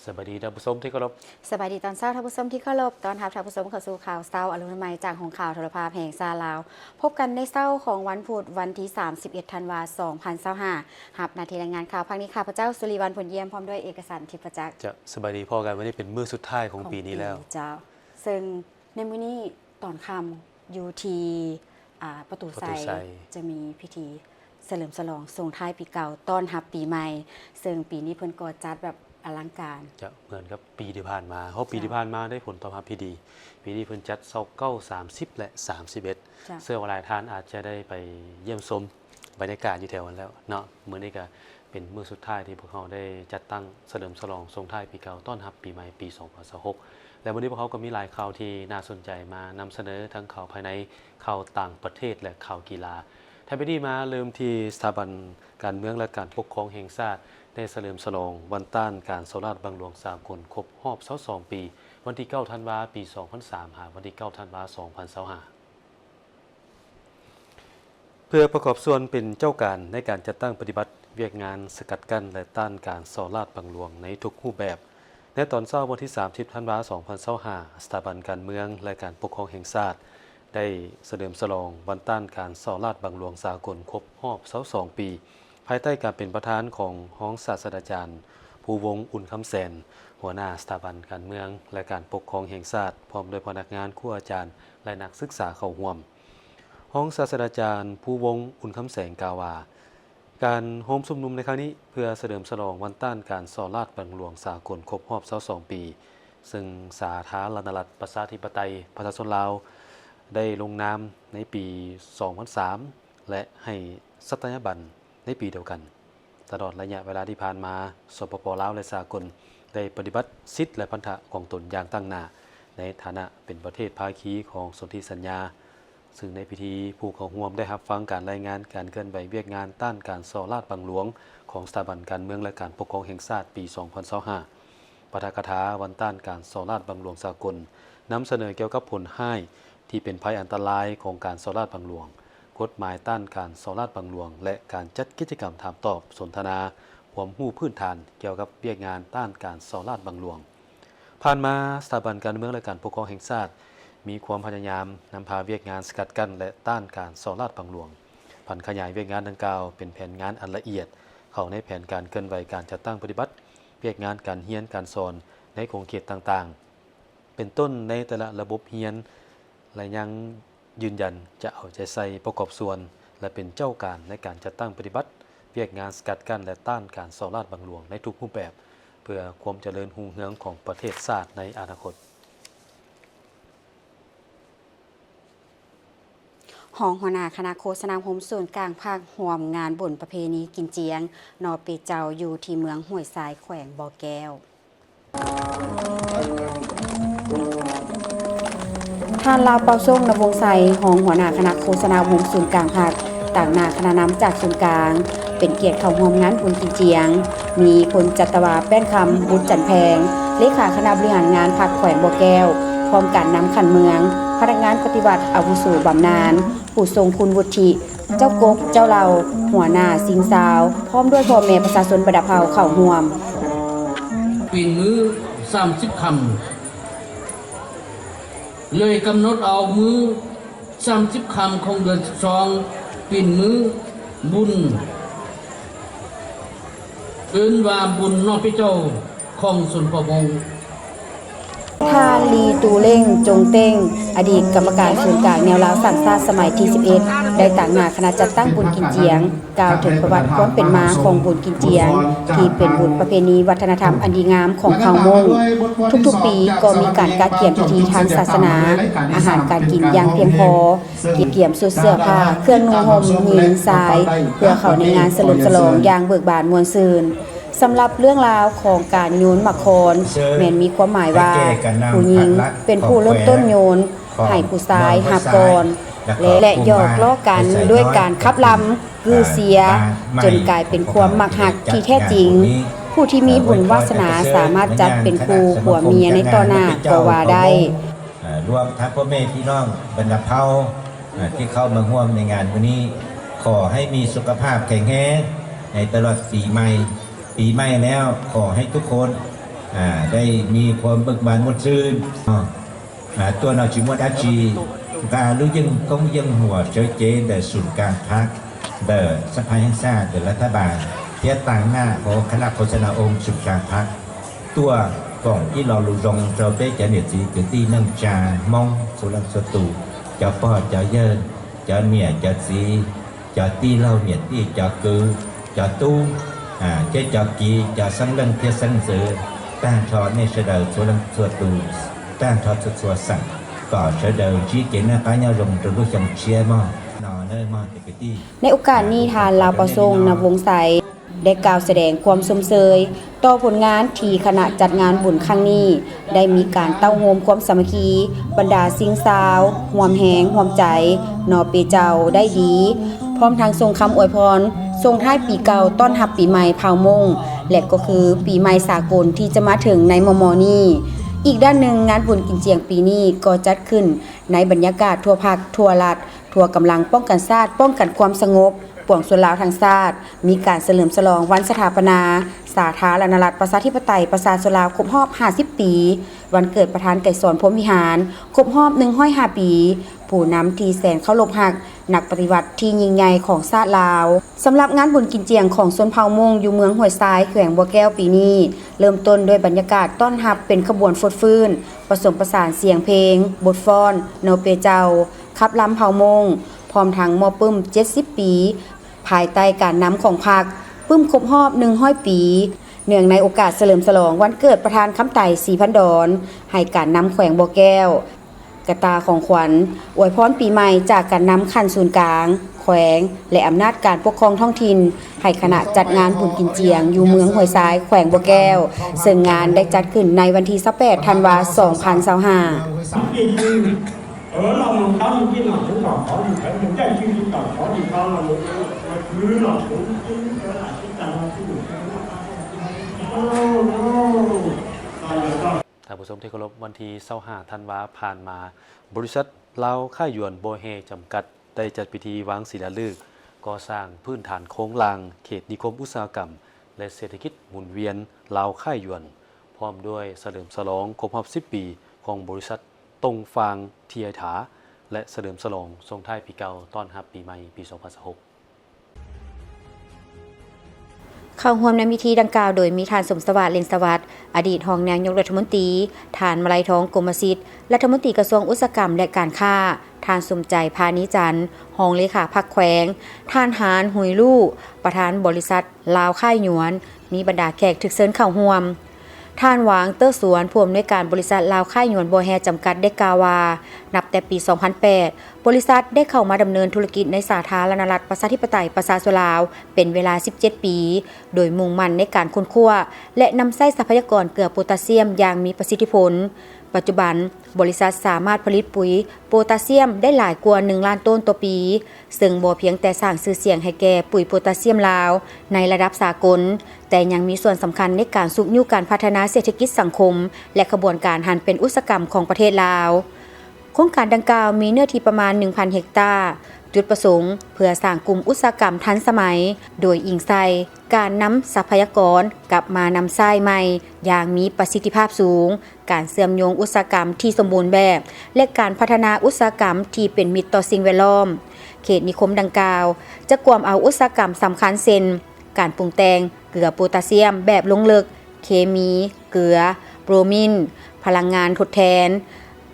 สวัสดีท่านผู้ชมที่เคารพสบายดีตอนเช้าท่านผู้ชมที่เคารพตอนทับท่านผู้ชมเข้าสู่ข่าวเช้าอรุณใหม่จากของข่าวโทรภาพแห่งซาลาวพบกันในเช้าของวันพุธวันที่31ธันวาคม2025หับนาทีรายงานข่าวภาคนี้ข้าพเจ้าสุริวัลย์ผลเยี่ยมพร้อมด้วยเอกสารทิพจักรจะสบายดีพ่อกันวันนี้เป็นมื้อสุดท้ายของปีนี้แล้วเจ้าซึ่งในมื้อนี้ตอนค่ำอยู่ที่ประตูไซจะมีพิธีเฉลิมฉลองส่งท้ายปีเก่าต้อนรับปีใหม่ซึ่งปีนี้เพิ่นก็จัดแบบอลังการจะเหมือนกับปีที่ผ่านมาเพราะปีที่ผ่านมาได้ผลตอบรับที่ดีปีนี้เพิ่นจัด29 30และ31เสื้อวลายทานอาจจะได้ไปเยี่ยมชมบรรยากาศอยู่แถวนั้นแล้วเนาะมื้อนี้ก็เป็นมื้อสุดท้ายที่พวกเขาได้จัดตั้งเฉลิมฉลองส่งท้ายปีเก่าต้อนรับปีใหม่ปี2026และวันนี้พวกเขาก็มีหลายข่าวที่น่าสนใจมานำเสนอทั้งข่าวภายในข่าวต่างประเทศและข่าวกีฬาไทยพีดีมาเริ่มที่สถาบันการเมืองและการปกครองแห่งชาติได้เฉลิมฉลองวันต้านการโซลาร์บังหลวง3คนครบรอบ22ปีวันที่9ธันวาคมปี2003หาวันที่9ธันวาคม2025เพื่อประกอบส่วนเป็นเจ้าการในการจัดตั้งปฏิบัติเวียกงานสกัดกั้นและต้านการโซลาร์บังหลวงในทุกรูปแบบในตอนเช้าวันที่30ธันวาคม2025สถาบันการเมืองและการปกครองแห่งชาติได้เฉลิมฉลองวันต้านการโซลาร์บังหลวงสากลครบรอบ22ปีภายใต้การเป็นประธานของห้องศาสตราจารย์ภูวงศ์อุ่นคำแสนหัวหน้าสถาบันการเมืองและการปกครองแห่งชาติพร้อมโดยพนักงานครูอาจารย์และนักศึกษาเข้าร่วมห้องศาสตราจารย์ภูวงศ์อุ่นคำแสนกล่าวว่าการโฮมชุมนุมในครั้งนี้เพื่อเฉลิมฉลองวันต้านการโซลาร์บังหลวงสากลครบรอบ22ปีซึ่งสาธารณรัฐประชาธิปไตยประชาชนลาวได้ลงนามในปี 2003 และให้สัตยาบันในปีเดียวกันตลอดระยะเวลาที่ผ่านมาสปป.ลาวและสากลได้ปฏิบัติสิทธิและพันธะของตนอย่างตั้งหน้าในฐานะเป็นประเทศภาคีของสนธิสัญญาซึ่งในพิธีผู้เข้าร่วมได้รับฟังการรายงานการเคลื่อนไหวเวียกงานต้านการโซลาร์บังหลวงของสถาบันการเมืองและการปกครองแห่งชาติปี 2025 ปาฐกถาวันต้านการโซลาร์บังหลวงสากลนำเสนอเกี่ยวกับผลให้ที่เป็นภัยอันตรายของการโซลาร์บังหลวงกฎหมายต้านการโซลาร์บังหลวงและการจัดกิจกรรมถามตอบสนทนาความรู้พื้นฐานเกี่ยวกับเวียกงานต้านการโซลาร์บังหลวงผ่านมาสถาบันการเมืองและการปกครองแห่งชาติมีความพยายามนำพาเวียกงานสกัดกั้นและต้านการโซลาร์บังหลวงผ่านขยายเวียกงานดังกล่าวเป็นแผนงานอันละเอียดเข้าในแผนการเคลื่อนไหวการจัดตั้งปฏิบัติเวียกงานการเรียนการสอนในขงเขตต่างๆเป็นต้นในแต่ละระบบเรียนและยังยืนยันจะเอาใจใส่ประกอบส่วนและเป็นเจ้าการในการจัดตั้งปฏิบัติเวียกงานสกัดกั้นและต้านการโซลาร์บังหลวงในทุกรูปแบบเพื่อความเจริญรุ่งเรืองของประเทศชาติในอนาคตห้องหัวหน้าคณะโฆษณาโฮมศูนย์กลางภาคห่วมงานบุญประเพณีกินเจียงนอเปเจ้าอยู่ที่เมืองห้วยทรายแขวงบ่อแก้วท่านลาวเปาส่งนวงไซห้องหัวหน้าคณะโฆษณาโฮมศูนย์กลางภาคต่างหน้าคณะน้ำจากศูนย์กลางเป็นเกียรติเข้าร่วมงานบุญกินเจียงมีพลจัตวาแป้นคำบุญจันแพงเลขาคณะบริหารงานภาคแขวงบ่อแก้วพร้อมการนำขันเมืองพนักงานปฏิบัติอาวุโสบำนาญผู้ทรงคุณวุฒิเจ้ากกเจ้าเหล่าหัวหน้าสิงสาวพร้อมด้วยพ่อแม่ประชาชนประดับเผาเข้าร่วมปีมือ30 คำเลยกำหนดเอามือ30 คำของเดือน12ปีมือบุญเอิ้นว่าบุญนอกพิเจ้าของสุนทรวงศ์ท่านลีตูเล่งจงเต้งอดีตกรรมการศูนย์กลางแนวลาวสร้างชาติสมัยที่11ได้ต่างหน้าคณะจัดตั้งบุญกินเจียงกล่าวถึงประวัติความเป็นมาของบุญกินเจียงที่เป็นบุญประเพณีวัฒนธรรมอันดีงามของชาวมงทุกๆปีก็มีการกักเกี่ยมพิธีทางศาสนาอาหารการกินอย่างเพียงพอเกี่ยมสุดเสื้อผ้าเครื่องนุ่งห่มหินทรายเพื่อเข้าในงานเฉลิมฉลองอย่างเบิกบานมวลซืนสำหรับเรื่องราวของการโยนหมักโคนแม้นมีความหมายว่าผู้หญิงเป็นผู้เริ่มต้นโยนให้ผู้ชายหับก่อนและหยอกล้อกันด้วยการคับลำกือเสียจนกลายเป็นความหมักหักที่แท้จริงผู้ที่มีบุญวาสนาสามารถจัดเป็นคู่ผัวเมียในต่อหน้าก็ว่าได้รวมทั้งพ่อแม่พี่น้องบรรดาเผ่าที่เข้ามาร่วมในงานวันนี้ขอให้มีสุขภาพแข็งแรงในตลอดปีใหม่แล้วขอให้ทุกคน ได้มีความเบิกบานมดซื่นตัวเราชิมวัดอาชีการรู้ยังcông dânหัวเฉยเจเดศูนย์การพักเดสภาแห่งชาติเดรัฐบาลเทียต่างหน้าของคณะโฆษณาองค์ศูนย์การพักตัวก่อนที่เราลุงเราได้จะเนี่ยสีคือที่นั่งจามองสุรังสตูจะปอดจะเยินจะเมียจะสีจะตีเล่าเมียที่จะคือจะตู้จะกีจะสังเรื่องเทียสังเสือตั้งทอในเสด็จสุรังสตูตั้งทอดสวดสั่งก็เสด็จชี้เกณฑ์นะป้ายลงตัวรู้จังเชียร์มั่งนอนได้มั่งแต่ที่ในโอกาสนี้ทานลาวประทรงนวงศ์ใสได้กล่าวแสดงความสมเสยต่อผลงานที่คณะจัดงานบุญครั้งนี้ได้มีการเต้าโฮมความสามัคคีบรรดาสิงสาวห่วมแหงห่วมใจนอเปเจ้าได้ดีพร้อมทางทรงคำอวยพรทรงท้ายปีเก่าต้อนรับปีใหม่เผามงและก็คือปีใหม่สากลที่จะมาถึงในมม.นี้อีกด้านหนึ่งงานบุญกินเจียงปีนี้ก็จัดขึ้นในบรรยากาศทั่วภาคทั่วรัฐทั่วกำลังป้องกันชาติป้องกันความสงบปวงส่วนลาวทางชาติมีการเฉลิมฉลองวันสถาปนาสาธารณรัฐประชาธิปไตยประชาชนลาวครบรอบ50 ปีวันเกิดประธานไกรสอนพรหมวิหารครบรอบ105 ปีผู้นำที่แสนเคารพรักนักปฏิวัติที่ยิ่งใหญ่ของชาติลาวสำหรับงานบุญกินเจียงของชนเผ่ามงอยู่เมืองห้วยทรายแขวงบัวแก้วปีนี้เริ่มต้นด้วยบรรยากาศต้อนรับเป็นขบวนฟดฟื้นผสมประสานเสียงเพลงบทฟ้อนโนเปเจ้าขับลำเผ่ามงพร้อมทั้งมอปึ้ม70 ปีภายใต้การนำของพรรคปึ้มครบรอบ100 ปีเนื่องในโอกาสเฉลิมฉลองวันเกิดประธานคำไต่4,000 ดอนให้การนำแขวงบัวแก้วกระตาของขวัญอวยพรปีใหม่จากการนำขั้นศูนย์กลางแขวงและอำนาจการปกครองท้องถิ่นให้คณะจัดงานบุญกินเจียงอยู่เมืองห้วยทรายแขวงบัวแก้วซึ่งงานได้จัดขึ้นในวันที่18 ธันวาคม 2025เราลงตั้งที่หนังถึงหนังขออยู่แล้วถึงได้ชื่อที่ต่างขอดีเขาเราลงคือหนังถึงที่ตลาดที่ต่างที่อยู่ท่านผู้ชมที่เคารพวันที่25 ธันวาคมผ่านมาบริษัทลาวค่ายหยวนโบเฮจำกัดได้จัดพิธีวางศิลาฤกษ์ก่อสร้างพื้นฐานโค้งลางเขตนิคมอุตสาหกรรมและเศรษฐกิจหมุนเวียนลาวค่ายหยวนพร้อมด้วยเฉลิมฉลองครบรอบ10 ปีของบริษัทตรงฟางเทียถาและเฉลิมฉลองส่งท้ายปีเก่าต้อนรับปีใหม่ปี 2026เข้าร่วมในพิธีดังกล่าวโดยมีท่านสมสวัสดิ์เลนสวัสดิ์อดีตรองนายกรัฐมนตรีท่านมาลัยทองกรมสิทธิ์รัฐมนตรีกระทรวงอุตสาหกรรมและการค้าท่านสมใจพานิจันทร์รองเลขาพรรคแขวงท่านหานหุยลู่ประธานบริษัทลาวค่ายหยวนมีบรรดาแขกถึกเชิญเข้าร่วมท่านหวางเตอร์สวนผู้อำนวยการบริษัทลาวค่ายหยวนบัวแฮจำกัดได้กล่าวว่านับแต่ปี 2008 บริษัทได้เข้ามาดำเนินธุรกิจในสาธารณรัฐประชาธิปไตยประชาชนลาวเป็นเวลา 17 ปี โดยมุ่งมั่นในการค้นคว้าและนำใช้ทรัพยากรเกลือโพแทสเซียมอย่างมีประสิทธิผลปัจจุบันบริษัทสามารถผลิตปุ๋ยโพแทสเซียมได้หลายกว่า1 ล้านต้นต่อปีซึ่งบ่เพียงแต่สร้างชื่อเสียงให้แก่ปุ๋ยโพแทสเซียมลาวในระดับสากลแต่ยังมีส่วนสำคัญในการสุขยุการพัฒนาเศรษฐกิจสังคมและขบวนการหันเป็นอุตสาหกรรมของประเทศลาวโครงการดังกล่าวมีเนื้อที่ประมาณ 1,000 เฮกตาร์จุดประสงค์เพื่อสร้างกลุ่มอุตสาหกรรมทันสมัยโดยอิงใส่การนำทรัพยากรกลับมานำใช้ใหม่อย่างมีประสิทธิภาพสูงการเชื่อมโยงอุตสาหกรรมที่สมบูรณ์แบบและการพัฒนาอุตสาหกรรมที่เป็นมิตรต่อสิ่งแวดล้อมเขตนิคมดังกล่าวจะกวมเอาอุตสาหกรรมสำคัญเช่นการปรุงแต่งเกลือโพแทสเซียมแบบลงลึกเคมีเกลือโบรมินพลังงานทดแทน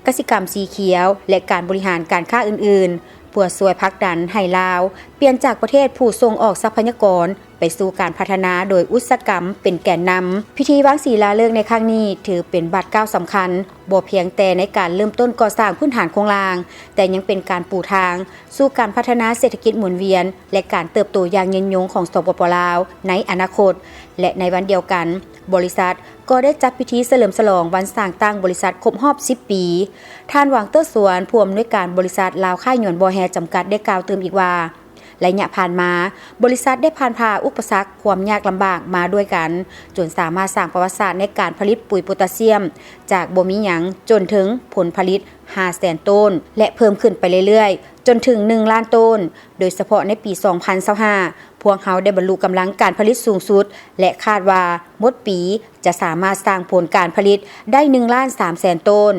กสิกรรมสีเขียวและการบริหารการค้าอื่นๆเพื่อช่วยผลักดันให้ลาวเปลี่ยนจากประเทศผู้ส่งออกทรัพยากรไปสู่การพัฒนาโดยอุตสาหกรรมเป็นแกนนำพิธีวางศิลาฤกษ์ในครั้งนี้ถือเป็นบัตรก้าวสำคัญบ่เพียงแต่ในการเริ่มต้นก่อสร้างพื้นฐานโครงสร้างแต่ยังเป็นการปูทางสู่การพัฒนาเศรษฐกิจหมุนเวียนและการเติบโตอย่างยืนยงของสปป.ลาวในอนาคตและในวันเดียวกันบริษัทก็ได้จัดพิธีเฉลิมฉลองวันสร้างตั้งบริษัทครบรอบ10 ปีท่านหวังเตอร์สวนผู้อำนวยการบริษัทลาวค่ายหยวนบัวแฮจำกัดได้กล่าวเติมอีกว่าระยะผ่านมาบริษัทได้ผ่านพาอุปสรรคความยากลำบากมาด้วยกันจนสามารถสร้างประวัติศาสตร์ในการผลิตปุ๋ยโพแทสเซียมจากบ่มีหยังจนถึงผลผลิต 500,000 ต้นและเพิ่มขึ้นไปเรื่อยๆจนถึง1ล้านต้นโดยเฉพาะในปี 2025พวกเขาได้บรรลุกำลังการผลิตสูงสุดและคาดว่าหมดปีจะสามารถสร้างผลการผลิตได้1,300,000 ต้น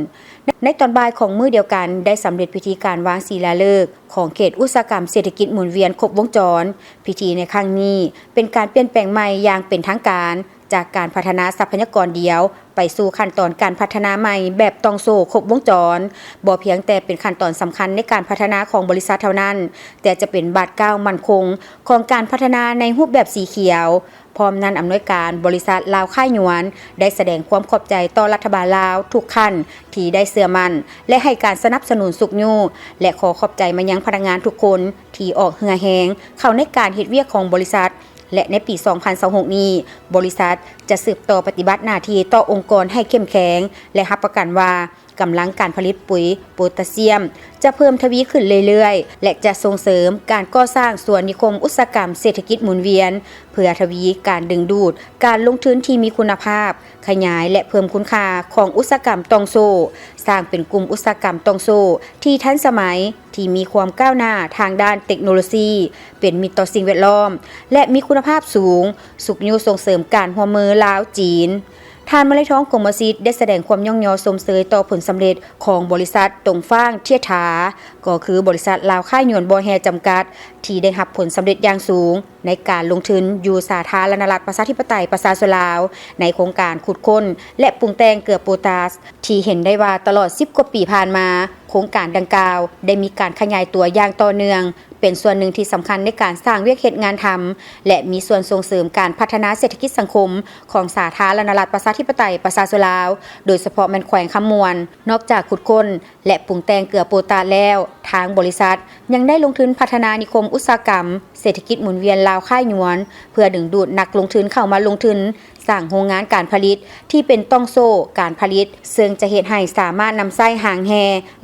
ในตอนบ่ายของมื้อเดียวกันได้สำเร็จพิธีการวางศิลาฤกษ์ของเขตอุตสาหกรรมเศรษฐกิจหมุนเวียนครบวงจรพิธีในครั้งนี้เป็นการเปลี่ยนแปลงใหม่อย่างเป็นทางการจากการพัฒนาทรัพยากรเดียวไปสู่ขั้นตอนการพัฒนาใหม่แบบตองโซ่ครบวงจรบ่เพียงแต่เป็นขั้นตอนสำคัญในการพัฒนาของบริษัทเท่านั้นแต่จะเป็นบาดก้าวมั่นคงของการพัฒนาในรูปแบบสีเขียวพร้อมนั้นอำนวยการบริษัทลาวค่ายหยวนได้แสดงความขอบใจต่อรัฐบาลลาวทุกขั้นที่ได้เชื่อมั่นและให้การสนับสนุนสุขยูและขอขอบใจมายังพนักงานทุกคนที่ออกเหือแหงเข้าในการเฮ็ดเวียกของบริษัทและในปี 2026 นี้บริษัทจะสืบต่อปฏิบัติหน้าที่ต่อองค์กรให้เข้มแข็งและรับประกันว่ากำลังการผลิตปุ๋ยโพแทสเซียมจะเพิ่มทวีขึ้นเรื่อยๆและจะส่งเสริมการก่อสร้างส่วนนิคมอุตสาหกรรมเศรษฐกิจหมุนเวียนเพื่อทวีการดึงดูดการลงทุนที่มีคุณภาพขยายและเพิ่มคุณค่าของอุตสาหกรรมตองโซ่สร้างเป็นกลุ่มอุตสาหกรรมตองโซ่ที่ทันสมัยที่มีความก้าวหน้าทางด้านเทคโนโลยีเป็นมิตรต่อสิ่งแวดล้อมและมีคุณภาพสูงสุขยูส่งเสริมการร่วมมือลาวจีนท่านมาลัยท้องกรมศิษย์ได้แสดงความย่องยอสมเสยต่อผลสำเร็จของบริษัทตงฟ้างเทียถาก็คือบริษัทลาวค่ายหยวนบอแฮจำกัดที่ได้รับผลสำเร็จอย่างสูงในการลงทุนอยู่สาธารณรัฐประชาธิปไตยประชาชนลาวในโครงการขุดค้นและปรุงแต่งเกลือโพแทสที่เห็นได้ว่าตลอด10 กว่าปีผ่านมาโครงการดังกล่าวได้มีการขยายตัวอย่างต่อเนื่องเป็นส่วนหนึ่งที่สำคัญในการสร้างเวียกเฮ็ดงานทำและมีส่วนส่งเสริมการพัฒนาเศรษฐกิจสังคมของสาธารณรัฐประชาธิปไตยประชาชนลาวโดยเฉพาะแม่นแขวงคำมวนนอกจากขุดค้นและปรุงแต่งเกลือโพแทสแล้วทางบริษัทยังได้ลงทุนพัฒนานิคมอุตสาหกรรมเศรษฐกิจหมุนเวียนลาวค่ายหยวนเพื่อดึงดูดนักลงทุนเข้ามาลงทุนสร้างโรงงานการผลิตที่เป็นต้องโซ่การผลิตซึ่งจะเฮ็ดให้สามารถนำไส้หางแฮ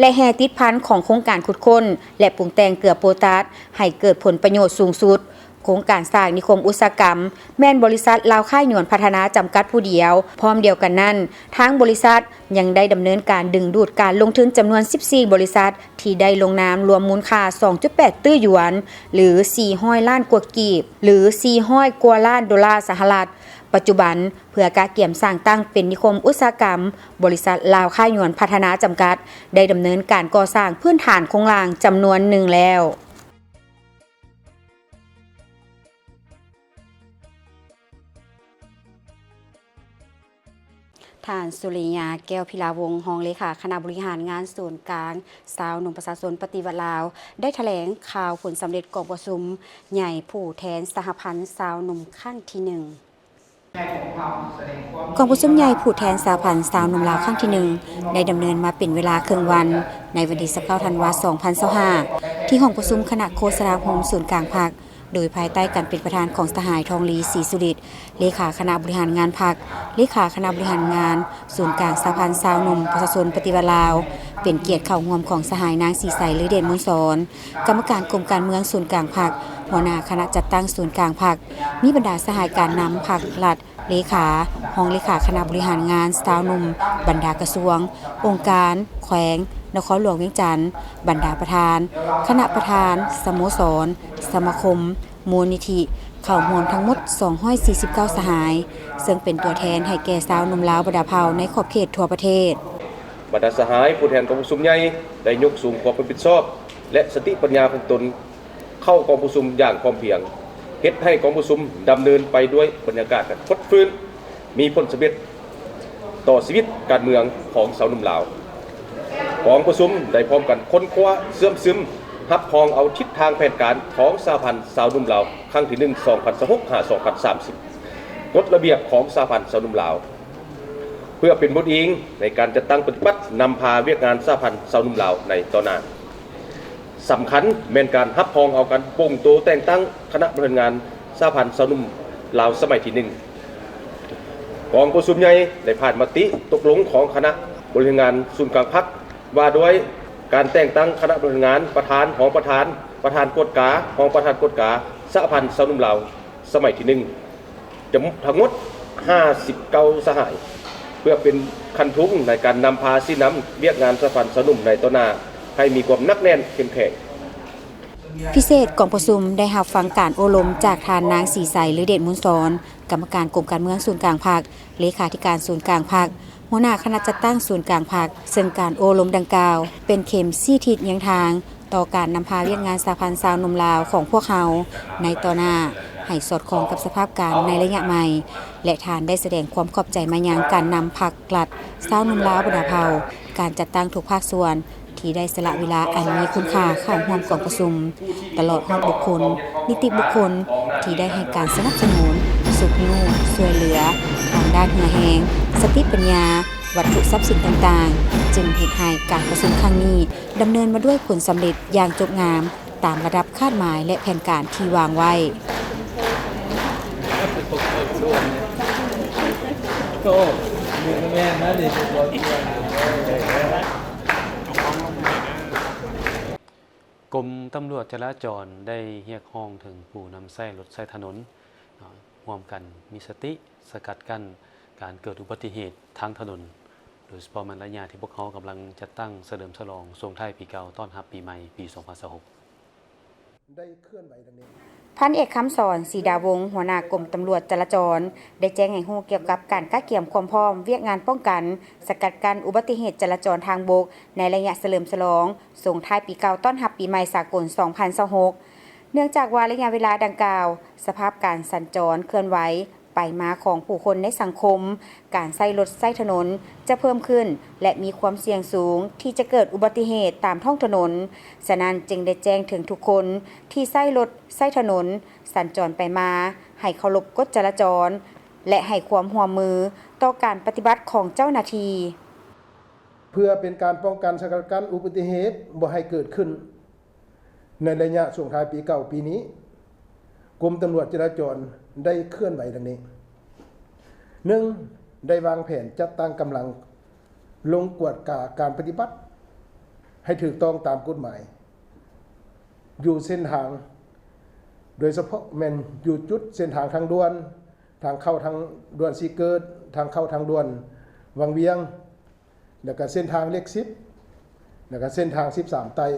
และแฮติดพันของโครงการขุดค้นและปรุงแต่งเกลือโพแทสให้เกิดผลประโยชน์สูงสุดโครงการสร้างนิคมอุตสาหกรรมแม่นบริษัทลาวค่ายหยวนพัฒนาจำกัดผู้เดียวพร้อมเดียวกันนั้นทางบริษัทยังได้ดำเนินการดึงดูดการลงทุนจำนวน14บริษัทที่ได้ลงนามรวมมูลค่า 2.8 ตื้อหยวนหรือ400ล้านกว่ากีบหรือ400กว่าล้านดอลลาร์สหรัฐปัจจุบันเพื่อการเกี่ยมสร้างตั้งเป็นนิคมอุตสาหกรรมบริษัทลาวค่ายหยวนพัฒนาจำกัดได้ดำเนินการก่อสร้างพื้นฐานโครงสร้างจำนวนหนึ่งแล้วท่านสุริยาแก้วพิลาวงศ์รองเลขาคณะบริหารงานส่วนกลางสาวหนุ่มประชาชนปฏิวัติลาวได้แถลงข่าวผลสำเร็จกองประชุมใหญ่ผู้แทนสหพันธ์สาวหนุ่มขั้นที่ 1กองประชุมใหญ่ผู้แทนสหพันธ์สาวหนุ่มลาวครั้งที่ 1ได้ดำเนินมาเป็นเวลาครึ่งวันในวันที่19 ธันวาคม 2025ที่ห้องประชุมคณะโฆษณาคมศูนย์กลางพรรคโดยภายใต้การเป็นประธานของสหายทองลีศรีสุริตเลขาคณะบริหารงานพรรคเลขาคณะบริหารงานศูนย์กลางสหพันธ์สาวหนุ่มประชาชนปฏิวัติลาวเป็นเกียรติเข้าร่วมของสหายนางศรีใสฤเดชมนต์สอนกรรมการกรมการเมืองศูนย์กลางพรรคหัวหน้าคณะจัดตั้งศูนย์กลางพรรคมีบรรดาสหายการนำพรรครัฐเลขารองเลขาคณะบริหารงานสาวหนุ่มบรรดากระทรวงองค์การแขวงนครหลวงเวียงจันทร์บรรดาประธานคณะประธานสโมสรสมาคมมูลนิธิเข้ารวมทั้งหมด249สหายซึ่งเป็นตัวแทนให้แก่สาวหนุ่มลาวบรรดาเผ่าในขอบเขตทั่วประเทศบรรดาสหายผู้แทนกองประชุมใหญ่ได้ยกสูงความรับผิดชอบและสติปัญญาของตนเข้ากองประชุมอย่างพร้อมเพรียงเฮ็ดให้กองประชุมดำเนินไปด้วยบรรยากาศพดฟื้นมีผลสำเร็จต่อชีวิตการเมืองของสาวหนุ่มลาวกองประชุมได้พร้อมกันค้นคว้าเสื่อมซึมรับพองเอาทิศทางแผนการของสหพันธ์สาวหนุ่มลาวครั้งที่ 1 2026-2030 กฎระเบียบของสหพันธ์สาวหนุ่มลาวเพื่อเป็นบทอิงในการจัดตั้งปฏิบัตินำพาเวียกงานสหพันธ์สาวหนุ่มลาวในต่อหน้าสำคัญแม่นการรับพองเอากันโป่งโตแต่งตั้งคณะบริหารงานสหพันธ์สาวหนุ่มลาวสมัยที่ 1กองประชุมใหญ่ได้ผ่านมติตกลงของคณะบริหารงานศูนย์กลางพรรคว่าด้วยการแต่งตั้งคณะบริหารงานประธานของประธานกฎกาของประธานกฎกาสหพันธ์สาวหนุ่มลาวสมัยที่ 1จะทั้งหมด59สหาย เพื่อเป็นคันทุงในการนำพาซีน้ำเวียกงานสะพานสนุ่มในต้นหน้าให้มีความนักแน่นเข้มแข็ง พิเศษกองประชุมได้รับฟังการโอลมจากทานนางศรีใสหรือเดชมุนสอนกรรมการกรมการเมืองศูนย์กลางภาคเลขาธิการศูนย์กลางภาคหัวหน้าคณะจัดตั้งศูนย์กลางภาคซึ่งการโอลมดังกล่าวเป็นเข็มซี่ทิศยังทางต่อการนำพาเวียกงานสหพันธ์ชาวหนุ่มลาวของพวกเขาในต่อหน้าให้สอดคล้องกับสภาพการในระยะใหม่และทานได้แสดงความขอบใจมายังการนำผักกลัดชาวหนุ่มลาวบรรดาเผ่าการจัดตั้งทุกภาคส่วนที่ได้สละเวลาอันมีคุณค่าเข้าร่วมกองประชุมตลอดฮอดบุคคลนิติบุคคลที่ได้ให้การสนับสนุนสุขนิ้วช่วยเหลือทางด้านเหือแหงสติปัญญาวัตถุทรัพย์สินต่างๆจึงเหตุให้การประชุมครั้งนี้ดำเนินมาด้วยผลสำเร็จอย่างจบงามตามระดับคาดหมายและแผนการที่วางไว้กรมตำรวจจราจรได้เรียกร้องถึงผู้นำใช้รถใช้ถนนร่วมกันมีสติสกัดกั้นการเกิดอุบัติเหตุทางถนนโดยเฉพาะในระยะที่พวกเขากำลังจัดตั้งเฉลิมฉลองส่งท้ายปีเก่าต้อนรับปีใหม่ปี 2026 ได้เคลื่อนไหวดังนี้ พันเอกคำสอนศรีดาวงศ์หัวหน้ากรมตำรวจจราจรได้แจ้งให้ฮู้เกี่ยวกับการก้าเกี่ยมความพร้อมเวียกงานป้องกันสกัดกั้นอุบัติเหตุจราจรทางบกในระยะเฉลิมฉลองส่งท้ายปีเก่าต้อนรับปีใหม่สากล 2026 เนื่องจากว่าระยะเวลาดังกล่าวสภาพการสัญจรเคลื่อนไหวไปมาของผู้คนในสังคมการใช้รถใช้ถนนจะเพิ่มขึ้นและมีความเสี่ยงสูงที่จะเกิดอุบัติเหตุตามท้องถนนฉะนั้นจึงได้แจ้งถึงทุกคนที่ใช้รถใช้ถนนสัญจรไปมาให้เคารพกฎจราจรและให้ความร่วมมือต่อการปฏิบัติของเจ้าหน้าที่เพื่อเป็นการป้องกันสกัดกั้นอุบัติเหตุบ่ให้เกิดขึ้นในระยะส่งท้ายปีเก่าปีนี้กรมตำรวจจราจรได้เคลื่อนไหวดังนี้ 1. ได้วางแผนจัดตั้งกำลังลงกวดกาการปฏิบัติให้ถูกต้องตามกฎหมายอยู่เส้นทางโดยเฉพาะแม่นอยู่จุดเส้นทางทางด่วนทางเข้าทางด่วนสีเกิดทางเข้าทางด่วนวังเวียงแล้วก็เส้นทางเลข10แล้วก็เส้นทาง13ไต2.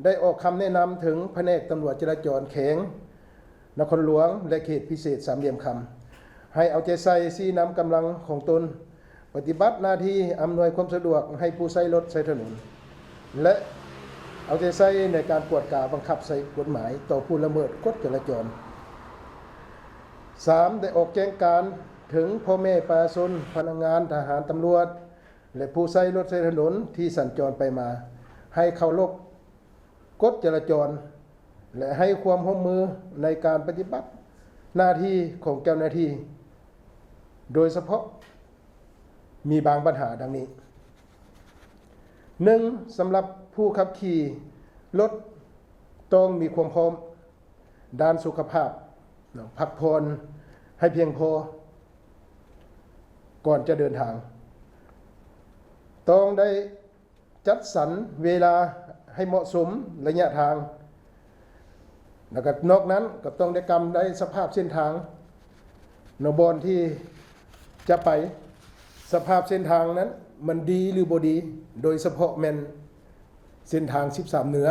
ได้ออกคำแนะนำถึงแผนกตำรวจจราจรแข็งนครหลวงและเขตพิเศษสามเหลี่ยมคำให้เอาใจใส่ชี้นำกำลังของตนปฏิบัติหน้าที่อำนวยความสะดวกให้ผู้ใช้รถใช้ถนนและเอาใจใส่ในการกวดกาบังคับใช้กฎหมายต่อผู้ละเมิดกฎจราจร 3. ได้ออกแจ้งการถึงพ่อแม่ประชาชนพนักงานทหารตำรวจและผู้ใช้รถใช้ถนนที่สัญจรไปมาให้เคารพกฎจราจรและให้ความร่วมมือในการปฏิบัติหน้าที่ของเจ้าหน้าที่โดยเฉพาะมีบางปัญหาดังนี้ 1. สำหรับผู้ขับขี่รถต้องมีความพร้อมด้านสุขภาพพักผ่อนให้เพียงพอก่อนจะเดินทางต้องได้จัดสรรเวลาให้เหมาะสมระยะทางแล้วก็นอกนั้นก็ต้องได้กำได้สภาพเส้นทางนบอนที่จะไปสภาพเส้นทางนั้นมันดีหรือบ่ดีโดยเฉพาะแม่นเส้นทาง13เหนือ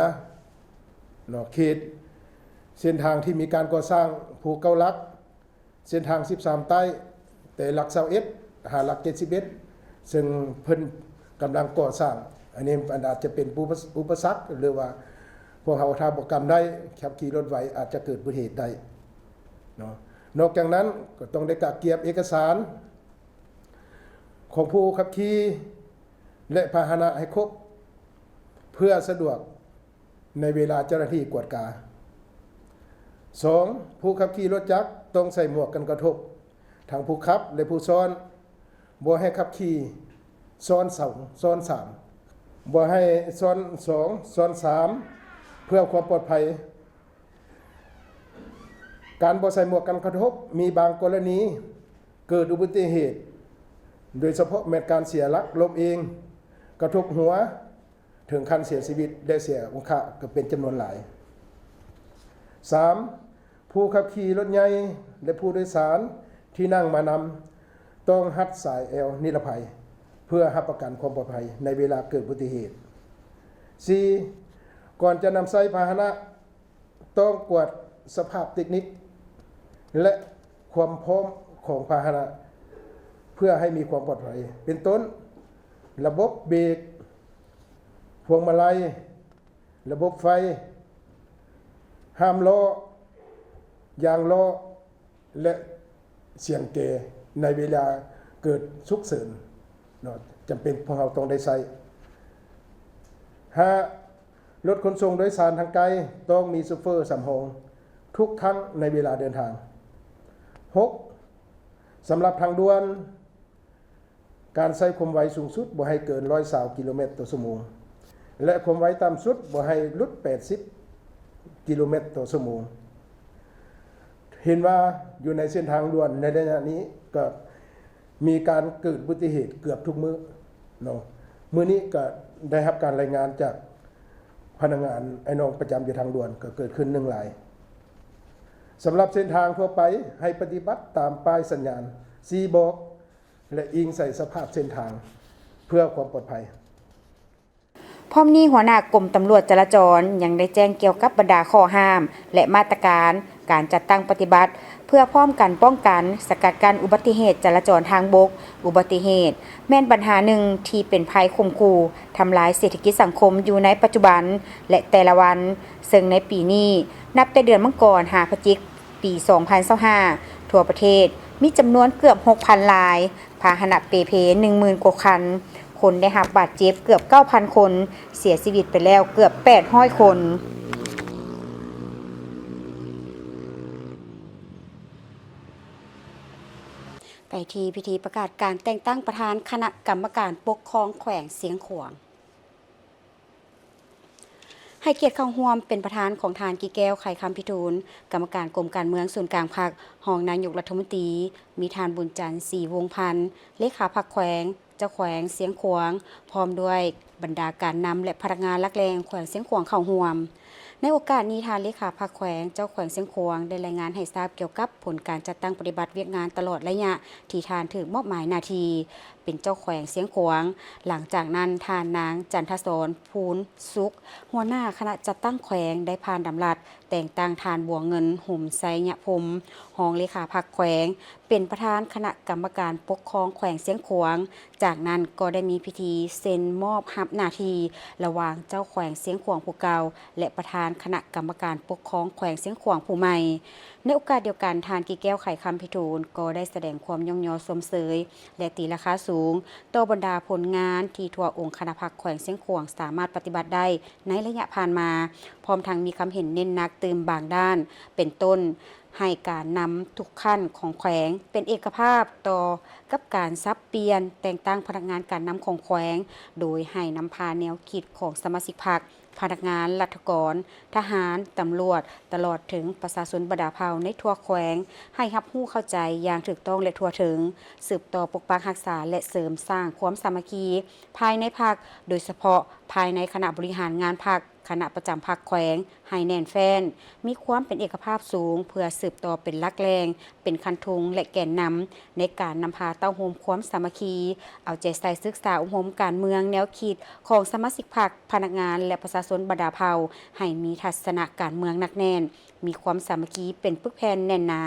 เขตเส้นทางที่มีการก่อสร้างภูเก้าลักเส้นทาง13ใต้แต่หลัก21หาหลัก71ซึ่งเพิ่นกำลังก่อสร้างอันนี้อาจจะเป็นอุปสรรคหรือว่าพวกเราถ้าบอกกรรมได้ขับขี่รถไหวอาจจะเกิดอุบัติเหตุได้นอกจากนั้นก็ต้องได้กักเก็บเอกสารของผู้ขับขี่และพาหนะให้ครบเพื่อสะดวกในเวลาเจ้าหน้าที่กวดกา 2. ผู้ขับขี่รถจักรต้องใส่หมวกกันกระทบทั้งผู้ขับและผู้ซ้อนบ่ให้ขับขี่ซ้อน2ซ้อน3บ่ให้ซ้อน2ซ้อน3เพื่อความปลอดภัยการบ่ใส่หมวกกันกระทบมีบางกรณีเกิดอุบัติเหตุโดยเฉพาะแม้การเสียหลักล้มเองกระทบหัวถึงขั้นเสียชีวิตได้เสียองค์ค่าก็เป็นจำนวนหลาย 3. ผู้ขับขี่รถใหญ่และผู้โดยสาร ที่นั่งมานำต้องหัดสายแอลนิรภัย เพื่อรับประกันความปลอดภัยในเวลาเกิดอุบัติเหตุ 4. ก่อนจะนำใช้พาหนะต้องกวดสภาพเทคนิคและความพร้อมของพาหนะเพื่อให้มีความปลอดภัยเป็นต้นระบบเบรกพวงมาลัยระบบไฟห้ามล้อยางล้อและเสียงเตในเวลาเกิดฉุกเฉินจำเป็นพวกเราต้องได้ใช้ 5. รถขนส่งโดยสารทางไกลต้องมีซูเฟอร์สำรองทุกครั้งในเวลาเดินทาง 6. สำหรับทางด่วนการใช้ความไวสูงสุดบ่ให้เกิน120 กิโลเมตรต่อชั่วโมงและความไวต่ำสุดบ่ให้ลด80 กิโลเมตรต่อชั่วโมงเห็นว่าอยู่ในเส้นทางด่วนในระยะนี้ก็มีการเกิดอุบัติเหตุเกือบทุกมื้อเนาะมื้อนี้ก็ได้รับการรายงานจากพนักงานไอ้น้องประจำอยู่ทางด่วนก็เกิดขึ้น1 รายสำหรับเส้นทางทั่วไปให้ปฏิบัติตามป้ายสัญญาณซีบอกและอิงใส่สภาพเส้นทางเพื่อความปลอดภัย พร้อมนี้หัวหน้ากรมตำรวจจราจรยังได้แจ้งเกี่ยวกับบรรดาข้อห้ามและมาตรการการจัดตั้งปฏิบัติเพื่อพร้อมกันป้องกันสกัดกั้นอุบัติเหตุจราจรทางบกอุบัติเหตุแม่นปัญหาหนึ่งที่เป็นภัยข่มขู่ทำลายเศรษฐกิจสังคมอยู่ในปัจจุบันและแต่ละวันซึ่งในปีนี้นับแต่เดือนมังกร5 พฤศจิกายนปี 2025ทั่วประเทศมีจำนวนเกือบ 6,000 รายพาหนะเปเพ 10,000 กว่าคันคนได้รับบาดเจ็บเกือบ 9,000 คนเสียชีวิตไปแล้วเกือบ 800 คนไปที่พิธีประกาศการแต่งตั้งประธานคณะกรรมการปกครองแขวงเสียงขวางให้เกียรติเข้าร่วมเป็นประธานของทานกีแก้วไข่คำพิทูลกรรมการกรมการเมืองส่วนกลางพรรครองนายกรัฐมนตรีมีทานบุญจันทร์ศรีวงศ์พันธ์เลขาพรรคแขวงเจ้าแขวงเสียงขวางพร้อมด้วยบรรดาการนำและพนักงานลักแรงแขวงเสียงขวางเข้าร่วมในโอกาสนี้ทางเลขาพรรคแขวงเจ้าแขวงเสียงขวางได้รายงานให้ทราบเกี่ยวกับผลการจัดตั้งปฏิบัติเวียกงานตลอดระยะที่ทานถือมอบหมายหน้าที่เป็นเจ้าแขวงเสียงขวางหลังจากนั้นทานนางจันทศรภูลสุขหัวหน้าคณะจัดตั้งแขวงได้ผ่านดำรัสแต่งตั้งทานบัวเงินห่มไซยะพรมรองเลขาพรรคแขวงเป็นประธานคณะกรรมการปกครองแขวงเสียงขวางจากนั้นก็ได้มีพิธีเซ็นมอบรับหน้าที่ระหว่างเจ้าแขวงเสียงขวางผู้เก่าและประธานคณะกรรมการปกครองแขวงเสียงขวางผู้ใหม่ในโอกาสเดียวกันทานกีแก้วไข่คำพิทูลก็ได้แสดงความย่องยอสมเสยและตีราคาสูงต่อบรรดาผลงานที่ทั่วองค์คณะพรรคแขวงเสียงขวางสามารถปฏิบัติได้ในระยะผ่านมาพร้อมทั้งมีคำเห็นเน้นนักเติมบางด้านเป็นต้นให้การนำทุกขั้นของแขวงเป็นเอกภาพต่อกับการซับเปลี่ยนแต่งตั้งพนักงานการนำของแขวงโดยให้นำพาแนวคิดของสมาชิกพรรคพนักงานรัฐกรทหารตำรวจตลอดถึงประชาชนบรรดาเผ่าในทั่วแขวงให้รับรู้เข้าใจอย่างถูกต้องและทั่วถึงสืบต่อปกปักรักษาและเสริมสร้างความสามัคคีภายในพรรคโดยเฉพาะภายในคณะบริหารงานพรรคคณะประจำพรรคแขวงให้แน่นแฟ้นมีความเป็นเอกภาพสูงเพื่อสืบต่อเป็นลักแรงเป็นคันธงและแกนนำในการนำพาเต้าโฮมความสามัคคีเอาใจใส่ศึกษาอุโมงค์การเมืองแนวคิดของสมาชิกพรรคพนักงานและประชาชนบรรดาเผ่าให้มีทัศนะการเมืองหนักแน่นมีความสามัคคีเป็นปึกแผ่นแน่นหนา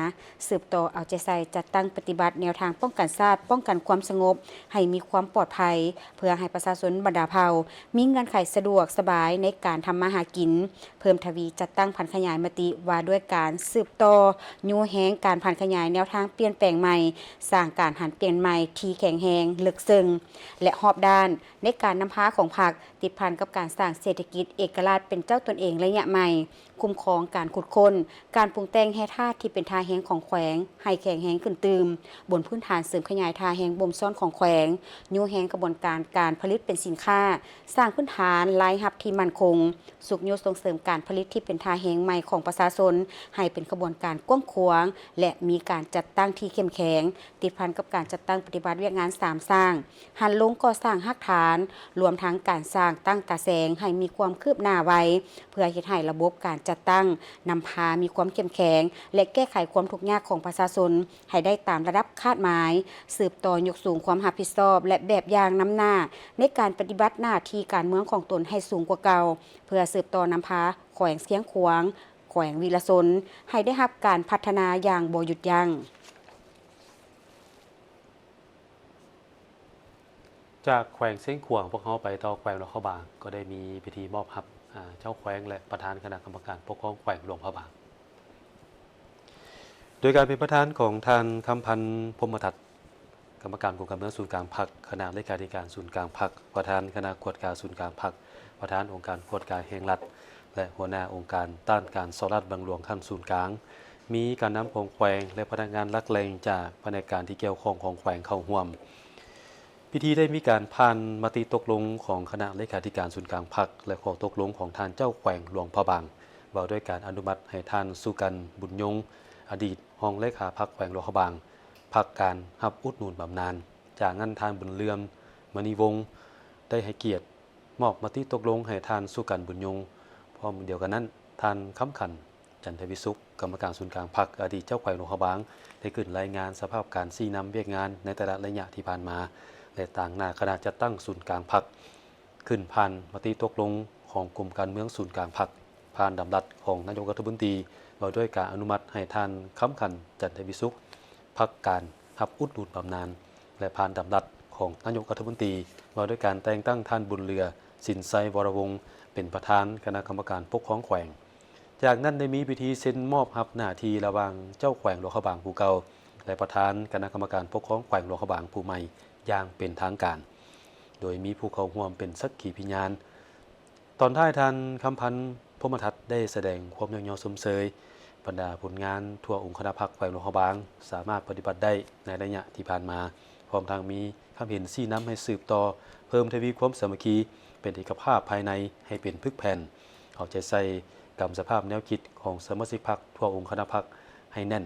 สืบต่อเอาใจใส่จัดตั้งปฏิบัติแนวทางป้องกันชาติป้องกันความสงบให้มีความปลอดภัยเพื่อให้ประชาชนบรรดาเผ่ามีเงื่อนไขสะดวกสบายในการทำมาหากินเพิ่มทวีจัดตั้งพันขยายมติว่าด้วยการสืบต่อยูแหงการพันขยายแนวทางเปลี่ยนแปลงใหม่สร้างการหันเปลี่ยนใหม่ที่แข็งแรงลึกซึ้งและรอบด้านในการนำพาของพรรคติดพันกับการสร้างเศรษฐกิจเอกราชเป็นเจ้าตนเองระยะใหม่คุ้มครองการขุดค้นการปรุงแต่งแห่ธาตุที่เป็นทาแหงของแขวงให้แข็งแรงขึ้นตืมบนพื้นฐานเสริมขยายทาแหงบ่มซ่อนของแขวงยูแหงกระบวนการการผลิตเป็นสินค้าสร้างพื้นฐานรายรับที่มั่นคงสุขยุส่งเสริมการผลิตที่เป็นทาแหงใหม่ของประชาชนให้เป็นกระบวนการกว้างขวางและมีการจัดตั้งที่เข้มแข็งติดพันกับการจัดตั้งปฏิบัติเวียกงาน3สร้างหันลงก่อสร้างรากฐานรวมทั้งการสร้างตั้งตาแสงให้มีความคืบหน้าไว้เพื่อเฮ็ดให้ระบบการจัดตั้งนำพ ามีความเข้มแข็งและแก้ไขความทุกข์ยากของประชาชนให้ได้ตามระดับคาดหมายสืบต่อยกสูงความรับผิดชอบและแบบอย่างนำหน้าในการปฏิบัติหน้าที่การเมืองของตนให้สูงกว่าเก่าเพื่อสืบต่อนำพาแขวงเสียงขวางแขวงวีระสนให้ได้รับการพัฒนาอย่างบ่หยุดยั้งจากแขวงเส้นขวางพวกเขาไปต่อแขวงหลวงพระบางก็ได้มีพิธีมอบรับเจ้าแขวงและประธานคณะกรรมการปกครองแขวงหลวงพระบางโดยการเป็นประธานของท่านคำพันธ์พรหมทัศน์กรรมการกองการเมืองศูนย์กลางพรรคคณะเลขาธิการศูนย์กลางพรรคประธานคณะกวดการศูนย์กลางพรรคประธานองค์การกวดการแห่งรัฐและหัวหน้าองค์การต้านการสอรัฐบังหลวงขั้นศูนย์กลางมีการนำของแขวงและพนักงานลักเลงจากแผนกการที่เกี่ยวข้องของแขวงเข้าร่วมพิธีได้มีการผ่านมติตกลงของคณะเลขาธิการศูนย์กลางพรรคและข้อตกลงของท่านเจ้าแขวงหลวงพระบางว่าด้วยการอนุมัติให้ท่านสุกันบุญยงอดีตรองเลขาพรรคแขวงหลวงพระบางพักการรับอุดหนุนบำนาญจากงั้นท่านบุญเรืองมณีวงศ์ได้ให้เกียรติมอบมติตกลงให้ท่านสุกันบุญยงพร้อมเดียวกันนั้นท่านคำขันจันทวิสุขกรรมการศูนย์กลางพรรคอดีตเจ้าแขวงหลวงพระบางได้ขึ้นรายงานสภาพการชี้นำเวียกงานในแต่ละระยะที่ผ่านมาและต่างหน้าคณะจัดตั้งศูนย์กลางพรรคขึ้นผ่านมติตกลงของกลุ่มการเมืองศูนย์กลางพรรคผ่านดำรัสของนายกรัฐมนตรีว่าด้วยการอนุมัติให้ท่านคำขันจันทวิสุขพักการรับอุดหนุนบำนาญและผ่านดำรัสของนายกรัฐมนตรีว่าด้วยการแต่งตั้งท่านบุญเรือสินไซวรวงศ์เป็นประธานคณะกรรมการปกครองแขวงจากนั้นได้มีพิธีเซ็นมอบรับหน้าที่ระหว่างเจ้าแขวงหลวงพระบางผู้เก่าและประธานคณะกรรมการปกครองแขวงหลวงพระบางผู้ใหม่อย่างเป็นทางการโดยมีผู้เข้าร่วมเป็นสักขีพยานตอนท้ายท่านคำพันธ์พรหมทัศน์ได้แสดงความยอมสมเสยบรรดาผลงานทั่วองค์คณะพรรคแขวงหลวงพระบางสามารถปฏิบัติได้ในระยะที่ผ่านมาพร้อมทางมีคำเห็นชี้นำให้สืบต่อเพิ่มทวีความสามัคคีเป็นเอกภาพภายในให้เป็นพึกแผ่นเอาใจใส่กรรมสภาพแนวคิดของสมาชิกพรรคทั่วองค์คณะพรรคให้แน่น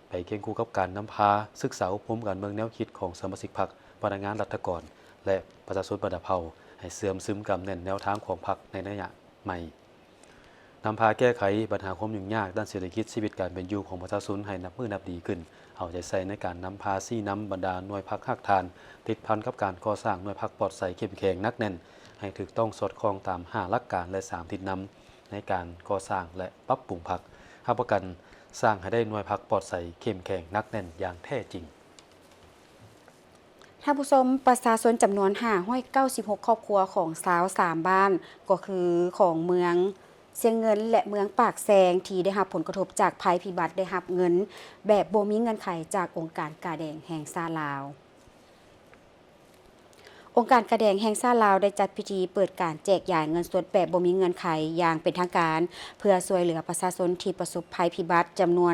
ไปเคียงคู่กับการนำพาศึกษาอบรมการเมืองแนวคิดของสมาชิกพรรคพนักงานรัฐกรและประชาชนบรรดาเผ่าให้เสื่อมซึมกับแน่นแนวทางของพรรคในระยะใหม่นำพาแก้ไขปัญหาความยุ่งยากด้านเศรษฐกิจชีวิตการเป็นอยู่ของประชาชนให้นับมือนับดีขึ้นเอาใจใส่ในการนำพาซี่น้ำบรรดาหน่วยพรรคหักทานติดพันกับการก่อสร้างหน่วยพรรคปลอดใสเข้มแข็งนักแน่นให้ถูกต้องสอดคล้องตาม5หลักการและ3ทิศนำในการก่อสร้างและปรับปรุงพรรครับประกันสร้างให้ได้หน่วยพรรคปลอดใสเข้มแข็งนักแน่นอย่างแท้จริงท่านผู้ชมประชาชนจำนวน596ครอบครัวของสาว3บ้านก็คือของเมืองเสียงเงินและเมืองปากแซงที่ได้รับผลกระทบจากภัยพิบัติได้รับเงินแบบบ่มีเงื่อนไขจากองค์การกาแดงแห่งชาติลาวองค์การกาแดงแห่งชาติลาวได้จัดพิธีเปิดการแจกจ่ายเงินสดแบบบ่มีเงื่อนไขอย่างเป็นทางการเพื่อช่วยเหลือประชาชนที่ประสบภัยพิบัติจำนวน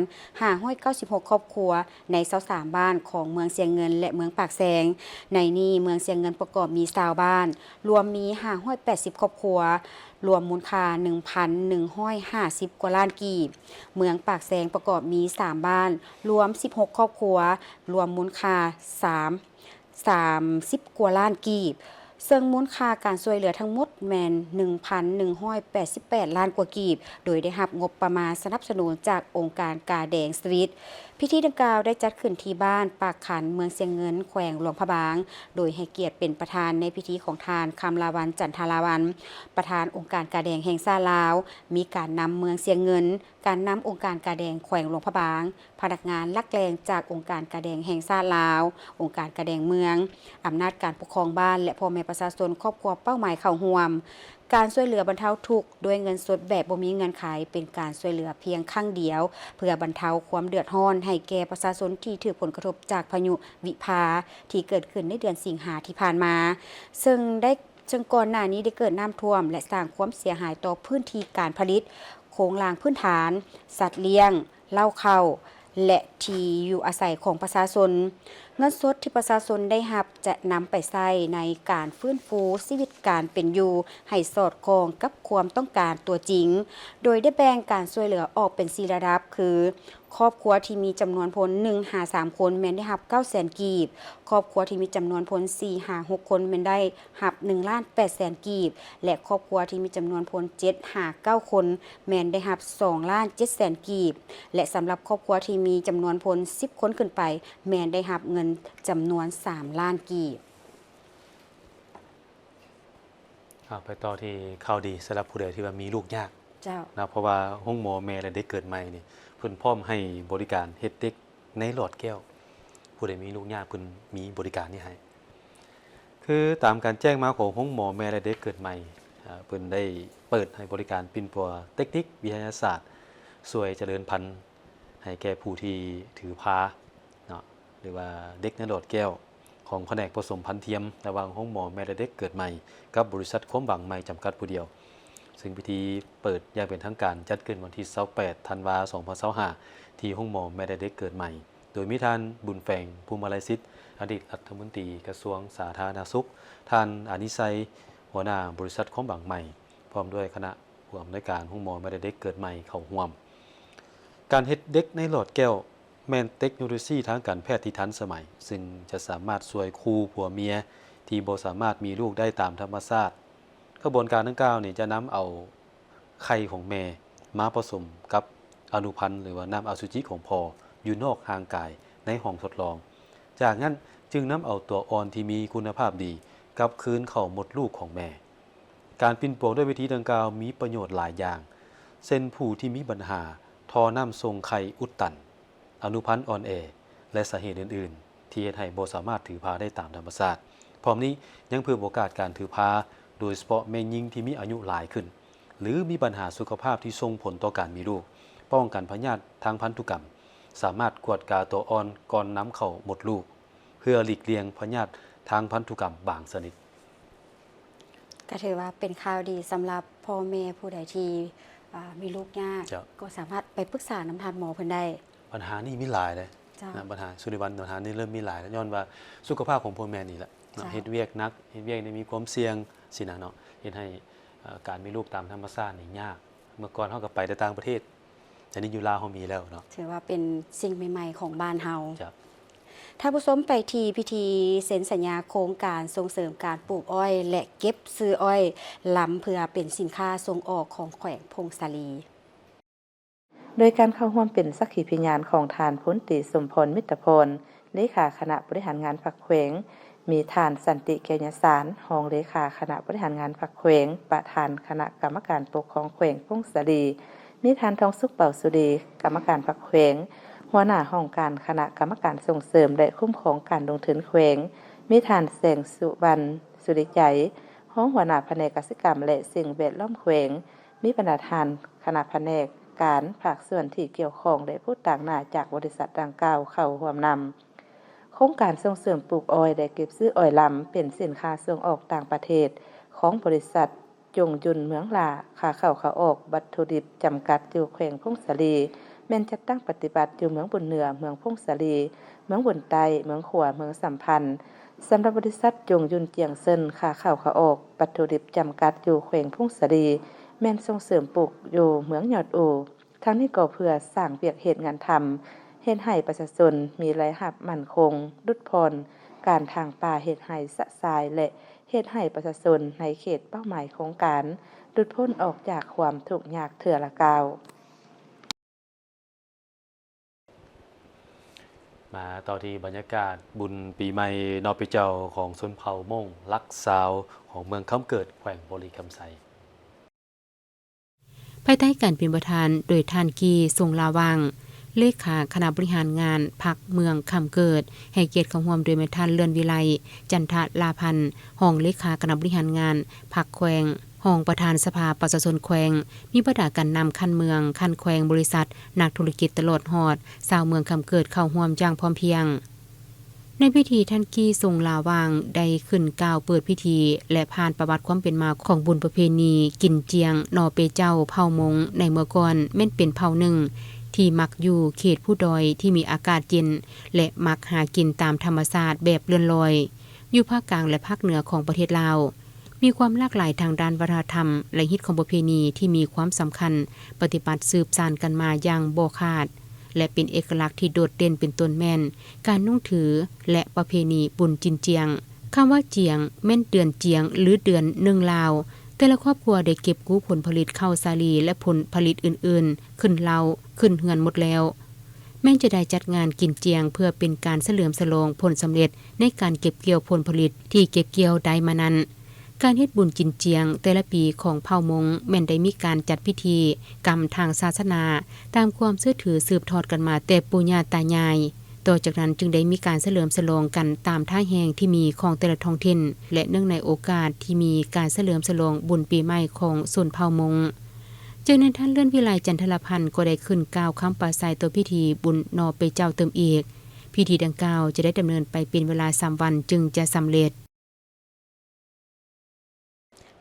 596ครอบครัวใน23บ้านของเมืองเสียงเงินและเมืองปากแซงในนี้เมืองเสียงเงินประกอบมี20บ้านรวมมี580ครอบครัวรวมมูลค่า 1,150 กว่าล้านกีบเมืองปากแซงประกอบมี3บ้านรวม16ครอบครัวรวมมูลค่า30 กว่าล้านกีบซึ่งมูลค่าการช่วยเหลือทั้งหมดแม่น 1,188 ล้านกว่ากีบโดยได้รับงบประมาณสนับสนุนจากองค์การกาแดงสตรีทพิธีดังกล่าวได้จัดขึ้นที่บ้านปากขันเมืองเสียงเงินแขวงหลวงพระบางโดยให้เกียรติเป็นประธานในพิธีของทานคำลาวันจันทาลาวันประธานองค์การกาแดงแห่งชาติลาวมีการนำเมืองเสียงเงินการนำองค์การกาแดงแขวงหลวงพระบางพนักงานลักแรงจากองค์การกาแดงแห่งชาติลาวองค์การกาแดงเมืองอำนาจการปกครองบ้านและพ่อแม่ประชาชนครอบครัวเป้าหมายเข้าร่วมการช่วยเหลือบรรเทาทุกข์ด้วยเงินสดแบบบ่มีเงื่อนไขเป็นการช่วยเหลือเพียงครั้งเดียวเพื่อบรรเทาความเดือดร้อนให้แก่ประชาชนที่ถูกผลกระทบจากพายุวิภาที่เกิดขึ้นในเดือนสิงหาที่ผ่านมาซึ่งก่อนหน้านี้ได้เกิดน้ำท่วมและสร้างความเสียหายต่อพื้นที่การผลิตโครงสร้างพื้นฐานสัตว์เลี้ยงเล่าเข้าและที่อยู่อาศัยของประชาชน เงินสดที่ประชาชนได้รับจะนำไปใช้ในการฟื้นฟูชีวิตการเป็นอยู่ให้สอดคล้องกับความต้องการตัวจริงโดยได้แบ่งการช่วยเหลือออกเป็น4ระดับคือครอบครัวที่มีจำนวนพล1-3 คนแม่นได้รับ 900,000 กีบครอบครัวที่มีจำนวนพล4-6 คนแม่นได้รับ1,800,000 กีบและครอบครัวที่มีจำนวนพล7-9 คนแม่นได้รับ2,700,000 กีบและสำหรับครอบครัวที่มีจำนวนพล10 คนขึ้นไปแม่นได้รับเงินจำนวน3 ล้านกีบไปต่อที่ข่าวดีสำหรับผู้ใดที่ว่ามีลูกยาก เจ้านะเพราะว่าห้องหมอแม่และเด็กเกิดใหม่นี่เพิ่นพร้อมให้บริการเฮ็ดเด็กในหลอดแก้วผู้ใดมีลูกยากเพิ่นมีบริการนี้ให้คือตามการแจ้งมาของห้องหมอแม่และเด็กเกิดใหม่เพิ่นได้เปิดให้บริการปิ่นปัวเทคนิควิทยาศาสตร์ช่วยเจริญพันธุ์ให้แก่ผู้ที่ถือพาเนาะหรือว่าเด็กในหลอดแก้วของแผนกผสมพันธุ์เทียมระหว่างห้องหมอแม่และเด็กเกิดใหม่กับบริษัทความหวังใหม่จำกัดผู้เดียวซึ่งพิธีเปิดอย่างเป็นทางการจัดขึ้นวันที่28ธันวาคม2025ที่ห้องหมอแม่และเด็กเกิดใหม่โดยมีท่านบุญแฝงภูมิมาลัยศิษย์อดีตรัฐมนตรีกระทรวงสาธารณสุขท่านอานิไซหัวหน้าบริษัทความหวังใหม่พร้อมด้วยคณะผู้อำนวยการห้องหมอแม่และเด็กเกิดใหม่เข้าร่วมการเฮ็ดเด็กในหลอดแก้วแม่นเทคโนโลยีทางการแพทย์ที่ทันสมัยซึ่งจะสามารถช่วยคู่ผัวเมียที่บ่สามารถมีลูกได้ตามธรรมชาติกระบวนการดังกล่าวนี่จะนำเอาไข่ของแม่มาผสมกับอนุพันธ์หรือว่าน้ำอสุจิของพ่ออยู่นอกห่างกายในห้องทดลองจากนั้นจึงนำเอาตัวอ่อนที่มีคุณภาพดีกลับคืนเข้ามดลูกของแม่การปิ้นปวงด้วยวิธีดังกล่าวมีประโยชน์หลายอย่างเช่นผู้ที่มีปัญหาทอน้ำทรงไข่อุดตันอนุพันธ์อ่อนแอและสาเหตุอื่นๆที่เฮ็ดให้บ่สามารถถือพาได้ตามธรรมชาติพร้อมนี้ยังเพิ่มโอกาสการถือพาโดยเฉพาะแม่หญิงที่มีอายุหลายขึ้นหรือมีปัญหาสุขภาพที่ส่งผลต่อการมีลูกป้องกันพยาธิทางพันธุกรรมสามารถกวดกาตัวอ่อนก่อนน้ำเข้ามดลูกเพื่อหลีกเลี่ยงพยาธิทางพันธุกรรมบางชนิดก็ถือว่าเป็นข่าวดีสำหรับพ่อแม่ผู้ใดที่มีลูกยากก็สามารถไปปรึกษาน้ำทานหมอเพิ่นได้ปัญหานี่มีหลายเลยปัญหาสุริวันปัญหานี่เริ่มมีหลายแล้วย้อนว่าสุขภาพของพ่อแม่นี่แหละเฮ็ดเวียกนักเฮ็ดเวียกได้มีความเสี่ยงสินะเนาะเฮ็ดให้การมีลูกตามธรรมชาตินี่ยากเมื่อก่อนเฮาก็ไปแต่ต่างประเทศแต่นี่อยู่ลาวเฮามีแล้วเนาะถือว่าเป็นสิ่งใหม่ๆของบ้านเฮาถ้าผู้ชมไปที่พิธีเซ็นสัญญาโครงการส่งเสริมการปลูกอ้อยและเก็บซื้ออ้อยล้ำเพื่อเป็นสินค้าส่งออกของแขวงพงศาลีโดยการเข้าร่วมเป็นสักขีพยานของทานพลตรีสมพรมิตรพลเลขาคณะบริหารงานพรรคแขวงมีทานสันติแก้วยสารรองเลขาคณะบริหารงานพรรคแขวงประธานคณะกรรมการปกครองแขวงพงศาลีมีทานทองสุขเป่าสุดีกรรมการพรรคแขวงหัวหน้าห้องการคณะกรรมการส่งเสริมและคุ้มครองการลงทุนแขวงมีทานแสงสุวรรณสุริใจห้องหัวหน้าแผนกกสิกรรมและสิ่งแวดล้อมแขวงมีบรรดาทานคณะแผนกการภาคส่วนที่เกี่ยวข้องและผู้ต่างหน้าจากบริษัทดังกล่าวเข้าร่วมนำโครงการส่งเสริมปลูกอ้อยและเก็บซื้ออ้อยลำเป็นสินค้าส่งออกต่างประเทศของบริษัทจงยุนเมืองลาขาเข้าขาออกวัตถุดิบจำกัดอยู่แขวงพงศาลีแม่นจัดตั้งปฏิบัติอยู่เมืองบุญเหนือเมืองพงศาลีเมืองบุญใต้เมืองขวาเมืองสัมพันธ์สำหรับบริษัทจงยุนเจียงเซินขาเข้าขาออกวัตถุดิบจำกัดอยู่แขวงพงศาลีแม่นส่งเสริมปลูกอยู่เมืองยอดอูทั้งนี้ก็เพื่อสร้างเวียกเหตุงานทำเฮ็ดให้ประชาชนมีรายรับมั่นคงดุจพรการทางป่าเฮ็ดให้สะสายและเฮ็ดให้ประชาชนในเขตเป้าหมายโครงการดุจพ้นออกจากความทุกข์ยากเถื่อละกาวมาต่อที่บรรยากาศบุญปีใหม่นอปิเจ้าของชนเผ่าม่งลักซาวของเมืองคำเกิดแขวงบริคำไซภายใต้การเป็นประธานโดยท่านกีทรงลาวังเลขาคณะบริหารงานพรรคเมืองคำเกิดให้เกียรติเข้าร่วมโดยแม่ท่านเลื่อนวิไลจันทลาพันธ์รองเลขาคณะบริหารงานพรรคแขวงรองประธานสภาประชาชนแขวงมีบรรดาการนำคันเมืองคันแขวงบริษัทนักธุรกิจตลอดฮอดชาวเมืองคำเกิดเข้าร่วมอย่างพร้อมเพรียงในพิธีท่านกี้ทรงลาวางได้ขึ้นกล่าวเปิดพิธีและผ่านประวัติความเป็นมาของบุญประเพณีกินเจียงนอเปเจ้าเผ่ามงในเมื่อก่อนแม่นเป็นเผ่าหนึ่ง ที่มักอยู่เขตผู้ดอยที่มีอากาศเย็นและมักหากินตามธรรมชาติแบบเลื่อนลอยอยู่ภาคกลางและภาคเหนือของประเทศลาวมีความหลากหลายทางด้านวัฒนธรรมและฮิตของประเพณีที่มีความสำคัญปฏิบัติสืบสานกันมาอย่างบ่ขาดและเป็นเอกลักษณ์ที่โดดเด่นเป็นต้นแม่นการนุ่งถือและประเพณีบุญจินเจียงคำว่าเจียงแม่นเดือนเจียงหรือเดือน1ลาวแต่ละครอบครัวได้เก็บกู้ผลผลิตข้าวสาลีและผลผลิตอื่นๆขึ้นเล้าขึ้นเฮือนหมดแล้วแม่นจะได้จัดงานกินเจียงเพื่อเป็นการเฉลิมฉลองผลสำเร็จในการเก็บเกี่ยวผลผลิตที่เก็บเกี่ยวได้มานั้นการเฮ็ดบุญจินเจียงแต่ละปีของเผ่ามงแม่นได้มีการจัดพิธีกรรมทางศาสนาตามความเชื่อถือสืบทอดกันมาแต่ปู่ย่าตายายต่อจากนั้นจึงได้มีการเฉลิมฉลองกันตามท่าแห่งที่มีของแต่ละท้องถิ่นและเนื่องในโอกาสที่มีการเฉลิมฉลองบุญปีใหม่ของชนเผ่ามงจากนั้นท่านเลื่อนวิไลจันทรพันธ์ก็ได้ขึ้นกล่าวคำปราศัยต่อพิธีบุญนอไปเจ้าเติมอีกพิธีดังกล่าวจะได้ดำเนินไปเป็นเวลา3วันจึงจะสำเร็จ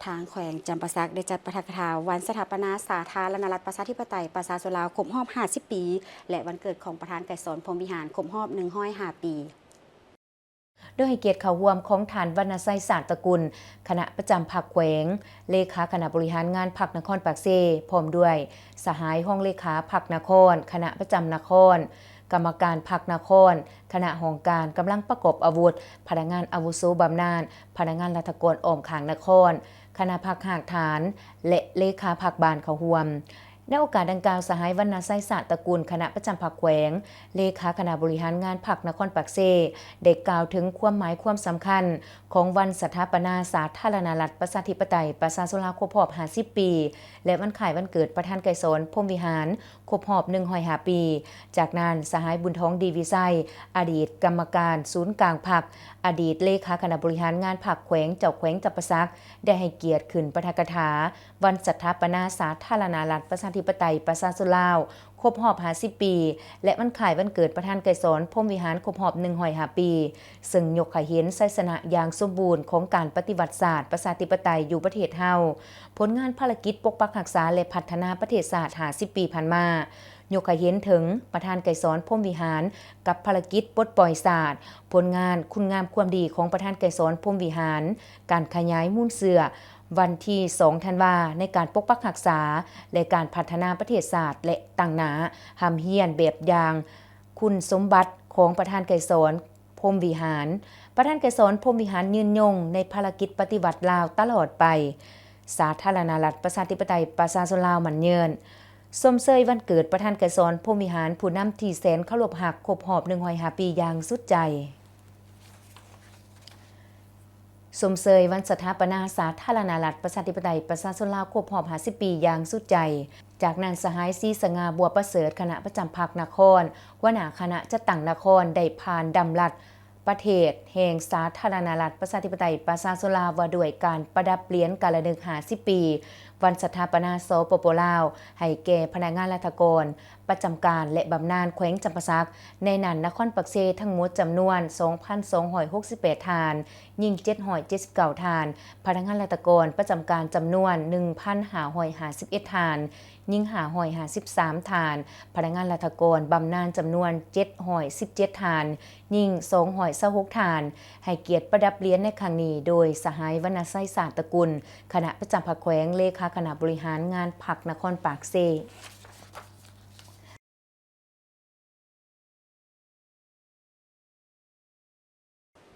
ทางแขวงจำปาสักได้จัดปาฐกถาวันสถาปนาสาธารณรัฐประชาธิปไตยประชาชนลาวครบรอบ50 ปีและวันเกิดของประธานไกรสอนพรหมวิหารครบรอบ105 ปีโดยให้เกียรติเข้าร่วมของฐานวรรณไสยศาสตร์ตระกูลคณะประจำภาคแขวงเลขาคณะบริหารงานภาคนครปากเซพร้อมด้วยสหายห้องเลขาภาคนครคณะประจำนครกรรมการภาคนครคณะห้องการกำลังประกอบอาวุธพนักงานอาวุโสบำนาญพนักงานรัฐกรอ้อมข้างนครคณะภาคหากฐานและเลขาภาคบ้านเขาร่วมในโอกาสดังกล่าวสหายวรรณไสยศาสตร์ตระกูลคณะประจำภาคแขวงเลขาคณะบริหารงานภาคนครปากเซได้กล่าวถึงความหมายความสำคัญของวันสถาปนาสาธารณรัฐประชาธิปไตยประชาชนลาวครบรอบ50 ปีและวันคล้ายวันเกิดประธานไกรสอนพรหมวิหารครบรอบ105 ปีจากนั้นสหายบุญท้องดีวิไสอดีตกรรมการศูนย์กลางพรรคอดีตเลขาคณะบริหารงานภาคแขวงเจ้าแขวงจำปาสักได้ให้เกียรติขึ้นปาฐกถาวันสถาปนาสาธารณรัฐประชาธิปไตยประชาชนลาวครบรอบ50 ปีและวันคล้ายวันเกิดประธานไกรสอนพรหมวิหารครบรอบ105 ปีซึ่งยกให้เห็นไสยชนะอย่างสมบูรณ์ของการปฏิวัติศาสตร์ประชาธิปไตยอยู่ประเทศเฮาผลงานภารกิจปกปักรักษาและพัฒนาประเทศชาติ50 ปีผ่านมายกให้เห็นถึงประธานไกรสอนพรหมวิหารกับภารกิจปลดปล่อยศาสตร์ผลงานคุณงามความดีของประธานไกรสอนพรหมวิหารการขยายมูลเสือวันที่2 ธันวาในการปกปักรักษาและการพัฒนาประเทศชาติและตั้งหน้าหำเฮียนแบบอย่างคุณสมบัติของประธานไกรสอนพรหมวิหารประธานไกรสอนพรหมวิหารยืนยงในภารกิจปฏิวัติลาวตลอดไปสาธารณรัฐประชาธิปไตยประชาชนลาวมั่นยืนสมเสยวันเกิดประธานไกรสอนพรหมวิหารผู้นำที่แสนเคารพรักครบรอบ105 ปีอย่างสุดใจสมเสยวันสถาปนาสาธารณรัฐประชาธิปไตยประชาชนลาวครบรอบ50 ปีอย่างสุดใจจากนั้นสหายศรีสง่าบัวประเสริฐคณะประจำภาคนครหัวหน้าคณะจัดตั้งนครได้ผ่านดำรัสประเทศแห่งสาธารณรัฐประชาธิปไตยประชาชนลาวว่าด้วยการประดับเหรียญกาลนึก50 ปีวันสถาปนาสปป.ลาวให้แก่พนักงานราชการประจำการและบำนาญแขวงจำปาสักในนั้นนครปักเซทั้งหมดจำนวน 2,268 ทานยิ่ง779 ทานพนักงานราชการประจำการจำนวน 1,551 ทานยิ่ง553 ทานพนักงานราชการบำนาญจำนวน717 ทานยิ่ง226 ทานให้เกียรติประดับเหรียญในครั้งนี้โดยสหายวรรณไสยศาสตร์ตระกูลคณะประจำภาคแขวงเลขาคณะบริหารงานภาคนครปากเซ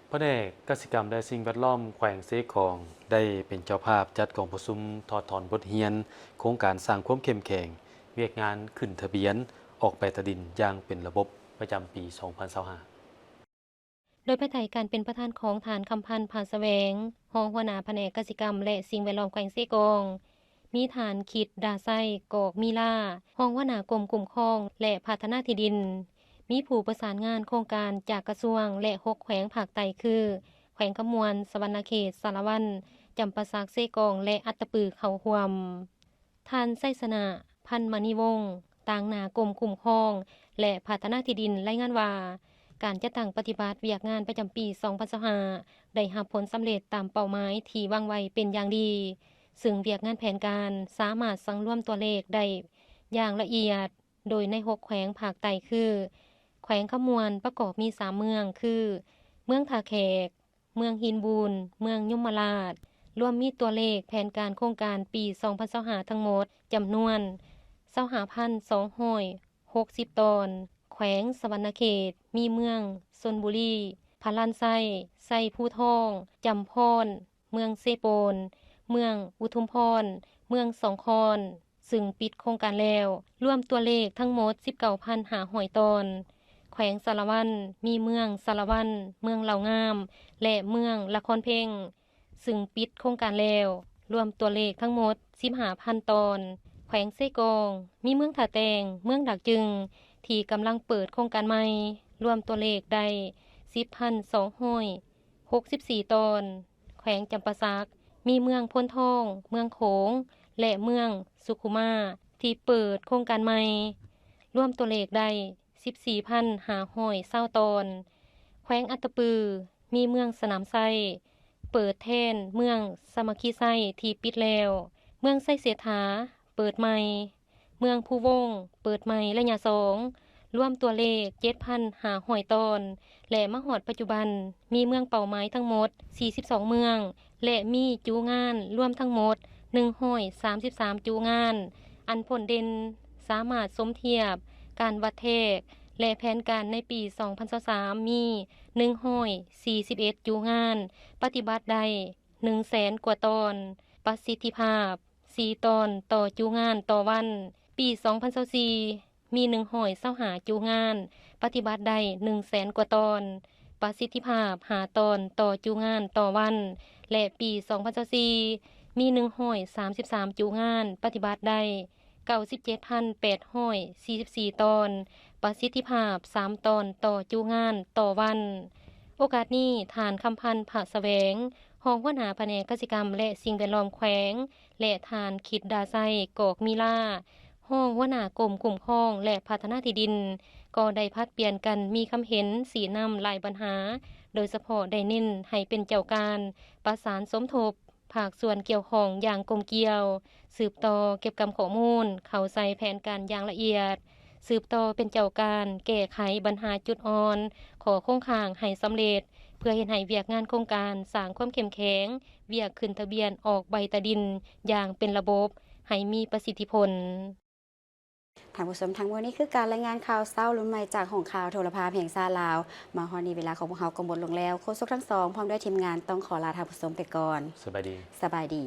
แผนกกสิกรรมและสิ่งแวดล้อมแขวงเสกองได้เป็นเจ้าภาพจัดกองประชุมถอดถอนบทเรียนโครงการสร้างความเข้มแข็งเวียกงานขึ้นทะเบียนออกแบบดินอย่างเป็นระบบประจำปี 2025 โดยภายใต้การเป็นประธานของฐานคำพันธ์ผ่านแสวงรองหัวหน้าแผนกกสิกรรมและสิ่งแวดล้อมแขวงเสกองมีฐานคิดดาไซกอกมีล่ารองหัวหน้ากรมคุ้มครองและพัฒนาที่ดินมีผู้ประสานงานโครงการจากกระทรวงและ6แขวงภาคใต้คือแขวงขมวนสวรรณเขตสารวันจำปาสักเสกองและอัตตปือเขาห่วมท่านไสยชนะพันมณีวงศ์ต่างหน้ากรมคุ้มครองและพัฒนาที่ดินรายงานว่าการจัดตั้งปฏิบัติเวียกงานประจำปี 2025 ได้รับผลสำเร็จตามเป้าหมายที่วางไว้เป็นอย่างดีซึ่งเวียกงานแผนการสามารถสังรวมตัวเลขได้อย่างละเอียด โดยใน6แขวงภาคใต้คือแขวงขมวนประกอบมี3เมืองคือเมืองท่าแขกเมืองหินบูนเมืองยมราชรวมมีตัวเลขแผนการโครงการปี2025ทั้งหมดจำนวน25,260 ตอนแขวงสวรรณเขตมีเมืองชลบุรีพารานไส้ไส้ผู้ทองจำพรเมืองเซโปนเมืองอุทุมพรเมืองสองคอนซึ่งปิดโครงการแล้วรวมตัวเลขทั้งหมด 19,500 ตอนแขวงสารวันมีเมืองสารวันเมืองเหล่างามและเมืองละครเพ่งซึ่งปิดโครงการแล้วรวมตัวเลขทั้งหมด 15,000 ตอนแขวงเซกองมีเมืองถาแตงเมืองดักจึงที่กำลังเปิดโครงการใหม่รวมตัวเลขได้ 10,264 ตอนแขวงจำปาสักมีเมืองพ้นทองเมืองโขงและเมืองสุขุมาที่เปิดโครงการใหม่รวมตัวเลขได้ 14,520 ตอนแขวงอัตตปือมีเมืองสนามไส้เปิดแทนเมืองสามัคคีไส้ที่ปิดแล้วเมืองไส้เสถาเปิดใหม่เมืองภูวงเปิดใหม่ระยะ2รวมตัวเลข 7,500 ตอนและมหอดปัจจุบันมีเมืองเป้าหมายทั้งหมด42เมืองและมีจูงานรวมทั้งหมด133จูงานอันผลเด่นสามารถสมเทียบการวัดเทกและแผนการในปี2023มี141จูงานปฏิบัติได้ 100,000 กว่าตอนประสิทธิภาพ4ตอนต่อจูงานต่อวันปี2024มี125จูงานปฏิบัติได้ 100,000 กว่าตอนประสิทธิภาพ5ตอนต่อจูงานต่อวันและปี2024มี133จูงานปฏิบัติได้ 97,844 ตอนประสิทธิภาพ3ตอนต่อจูงานต่อวันโอกาสนี้ฐานคำพันธ์ผาแสวงรองหัวหน้าแผนกกสิกรรมและสิ่งแวดล้อมแขวงและฐานคิดดาไซกอกมีลารองหัวหน้ากรมคุ้มครองและพัฒนาที่ดินก็ได้พัดเปลี่ยนกันมีคำเห็นสีนำหลายปัญหาโดยเฉพาะได้เน้นให้เป็นเจ้าการประสานสมทบภาคส่วนเกี่ยวข้องอย่างกลมเกลียวสืบต่อเก็บกำข้อมูลเข้าใส่แผนการอย่างละเอียดสืบต่อเป็นเจ้าการแก้ไขปัญหาจุดอ่อนขอโครงข่างให้สำเร็จเพื่อเฮ็ดให้เวียกงานโครงการสร้างความเข้มแข็งเวียกขึ้นทะเบียนออกใบตาดินอย่างเป็นระบบให้มีประสิทธิผลท่านผู้ชมทั้งหมดนี้คือการรายงานข่าวเช้ารุ่นใหม่จากห้องข่าวโทรภาพแห่งชาติลาวมาฮอดนี้เวลาของพวกเราก็หมดลงแล้วโฆษกทั้งสองพร้อมด้วยทีมงานต้องขอลาท่านผู้ชมไปก่อนสบายดี